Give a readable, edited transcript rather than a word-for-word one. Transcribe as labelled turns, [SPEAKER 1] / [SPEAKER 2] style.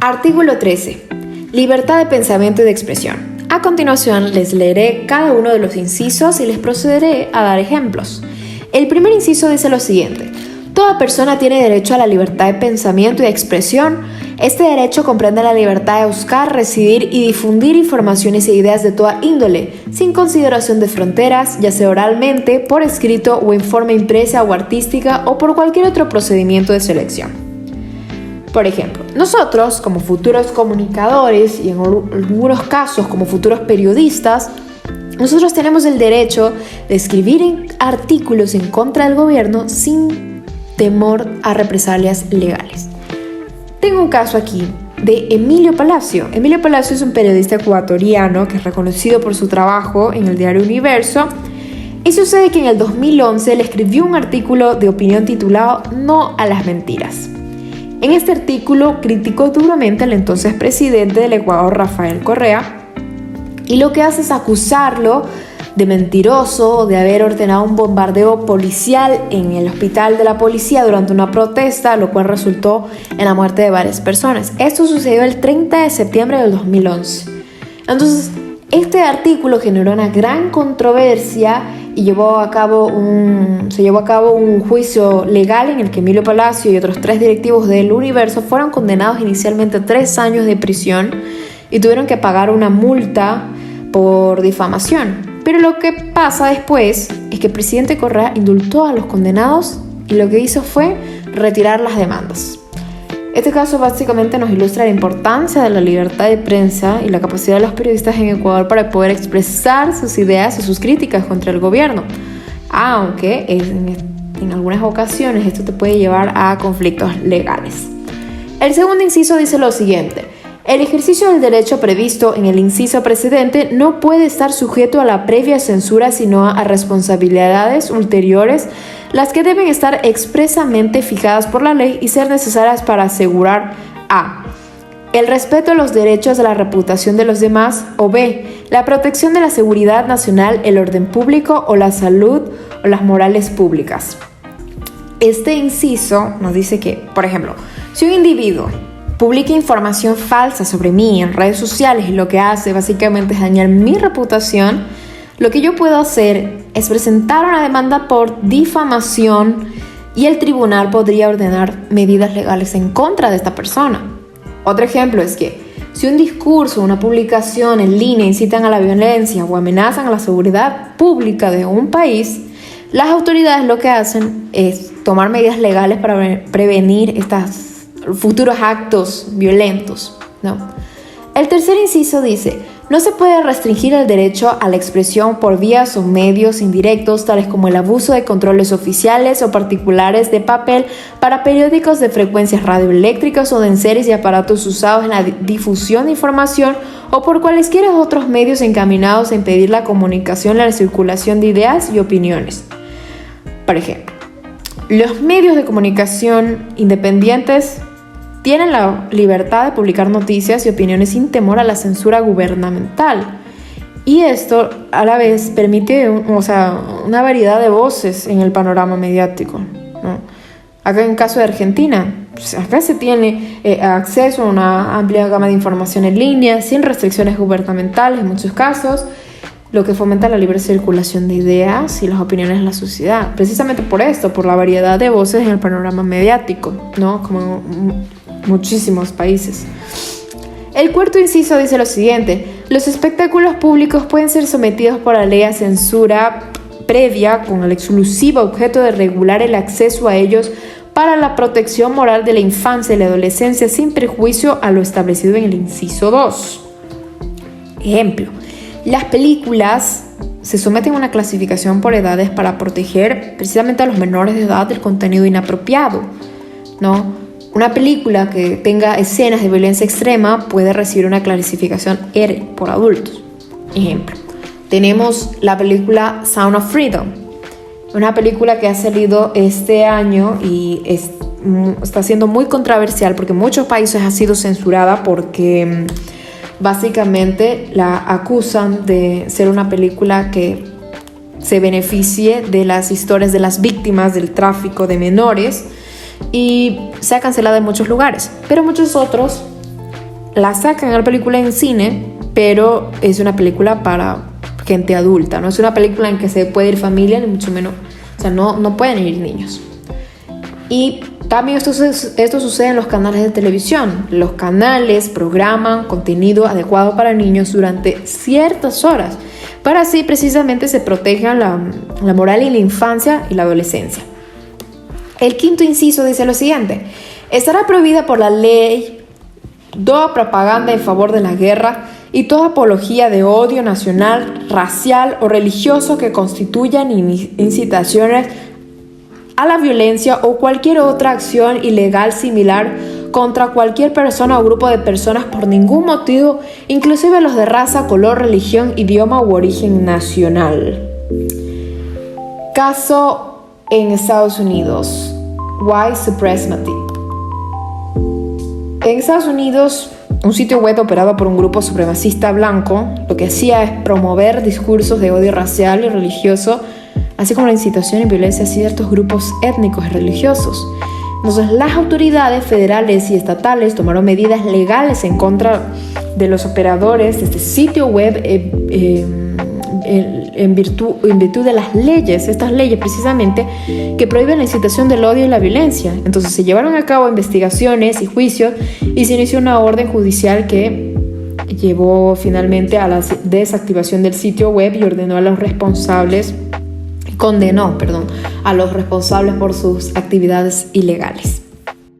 [SPEAKER 1] Artículo 13. Libertad de pensamiento y de expresión. A continuación les leeré cada uno de los incisos y les procederé a dar ejemplos. El primer inciso dice lo siguiente: toda persona tiene derecho a la libertad de pensamiento y de expresión. Este derecho comprende la libertad de buscar, recibir y difundir informaciones e ideas de toda índole, sin consideración de fronteras, ya sea oralmente, por escrito o en forma impresa o artística o por cualquier otro procedimiento de selección. Por ejemplo, nosotros como futuros comunicadores y en algunos casos como futuros periodistas, nosotros tenemos el derecho de escribir artículos en contra del gobierno sin temor a represalias legales. Tengo un caso aquí de Emilio Palacio. Emilio Palacio es un periodista ecuatoriano que es reconocido por su trabajo en el diario Universo. Y sucede que en el 2011 le escribió un artículo de opinión titulado No a las mentiras. En este artículo criticó duramente al entonces presidente del Ecuador, Rafael Correa, y lo que hace es acusarlo de mentiroso, de haber ordenado un bombardeo policial en el hospital de la policía durante una protesta, lo cual resultó en la muerte de varias personas. Esto sucedió el 30 de septiembre del 2011. Entonces, este artículo generó una gran controversia y se llevó a cabo un juicio legal en el que Emilio Palacio y otros 3 directivos del Universo fueron condenados inicialmente a 3 años de prisión y tuvieron que pagar una multa por difamación. Pero lo que pasa después es que el presidente Correa indultó a los condenados y lo que hizo fue retirar las demandas. Este caso básicamente nos ilustra la importancia de la libertad de prensa y la capacidad de los periodistas en Ecuador para poder expresar sus ideas y sus críticas contra el gobierno, aunque en algunas ocasiones esto te puede llevar a conflictos legales. El segundo inciso dice lo siguiente: el ejercicio del derecho previsto en el inciso precedente no puede estar sujeto a la previa censura, sino a responsabilidades ulteriores, las que deben estar expresamente fijadas por la ley y ser necesarias para asegurar a. el respeto a los derechos de la reputación de los demás, o b. la protección de la seguridad nacional, el orden público o la salud o las morales públicas. Este inciso nos dice que, por ejemplo, si un individuo publica información falsa sobre mí en redes sociales y lo que hace básicamente es dañar mi reputación, lo que yo puedo hacer es presentar una demanda por difamación y el tribunal podría ordenar medidas legales en contra de esta persona. Otro ejemplo es que si un discurso o una publicación en línea incitan a la violencia o amenazan a la seguridad pública de un país, las autoridades lo que hacen es tomar medidas legales para prevenir estos futuros actos violentos, ¿no? El tercer inciso dice: no se puede restringir el derecho a la expresión por vías o medios indirectos, tales como el abuso de controles oficiales o particulares de papel para periódicos de frecuencias radioeléctricas o de enseres y aparatos usados en la difusión de información o por cualesquiera otros medios encaminados a impedir la comunicación y la circulación de ideas y opiniones. Por ejemplo, los medios de comunicación independientes tienen la libertad de publicar noticias y opiniones sin temor a la censura gubernamental. Y esto a la vez permite una variedad de voces en el panorama mediático, ¿no? Acá en el caso de Argentina, pues acá se tiene acceso a una amplia gama de información en línea, sin restricciones gubernamentales en muchos casos, lo que fomenta la libre circulación de ideas y las opiniones de la sociedad. Precisamente por esto, por la variedad de voces en el panorama mediático, ¿no? Como muchísimos países. El cuarto inciso dice lo siguiente: los espectáculos públicos pueden ser sometidos por la ley a censura previa con el exclusivo objeto de regular el acceso a ellos para la protección moral de la infancia y la adolescencia sin perjuicio a lo establecido en el inciso 2. Ejemplo: las películas se someten a una clasificación por edades para proteger precisamente a los menores de edad del contenido inapropiado, ¿no? Una película que tenga escenas de violencia extrema puede recibir una clasificación R por adultos. Ejemplo: tenemos la película Sound of Freedom, una película que ha salido este año y está siendo muy controversial porque en muchos países ha sido censurada porque básicamente la acusan de ser una película que se beneficie de las historias de las víctimas del tráfico de menores y se ha cancelado en muchos lugares, pero muchos otros la sacan a la película en cine, pero es una película para gente adulta, no es una película en que se puede ir familia, ni mucho menos, o sea, no pueden ir niños. Y también esto sucede en los canales de televisión. Los canales programan contenido adecuado para niños durante ciertas horas, para así precisamente se protejan la moral y la infancia y la adolescencia. El quinto inciso dice lo siguiente: estará prohibida por la ley toda propaganda en favor de la guerra y toda apología de odio nacional, racial o religioso que constituyan incitaciones a la violencia o cualquier otra acción ilegal similar contra cualquier persona o grupo de personas por ningún motivo, inclusive los de raza, color, religión, idioma u origen nacional. Caso en Estados Unidos: White Supremacy. En Estados Unidos, un sitio web operado por un grupo supremacista blanco lo que hacía es promover discursos de odio racial y religioso, así como la incitación y violencia a ciertos grupos étnicos y religiosos. Entonces, las autoridades federales y estatales tomaron medidas legales en contra de los operadores de este sitio web en virtud de las leyes, estas leyes precisamente, que prohíben la incitación del odio y la violencia. Entonces, se llevaron a cabo investigaciones y juicios y se inició una orden judicial que llevó finalmente a la desactivación del sitio web y condenó a los responsables por sus actividades ilegales.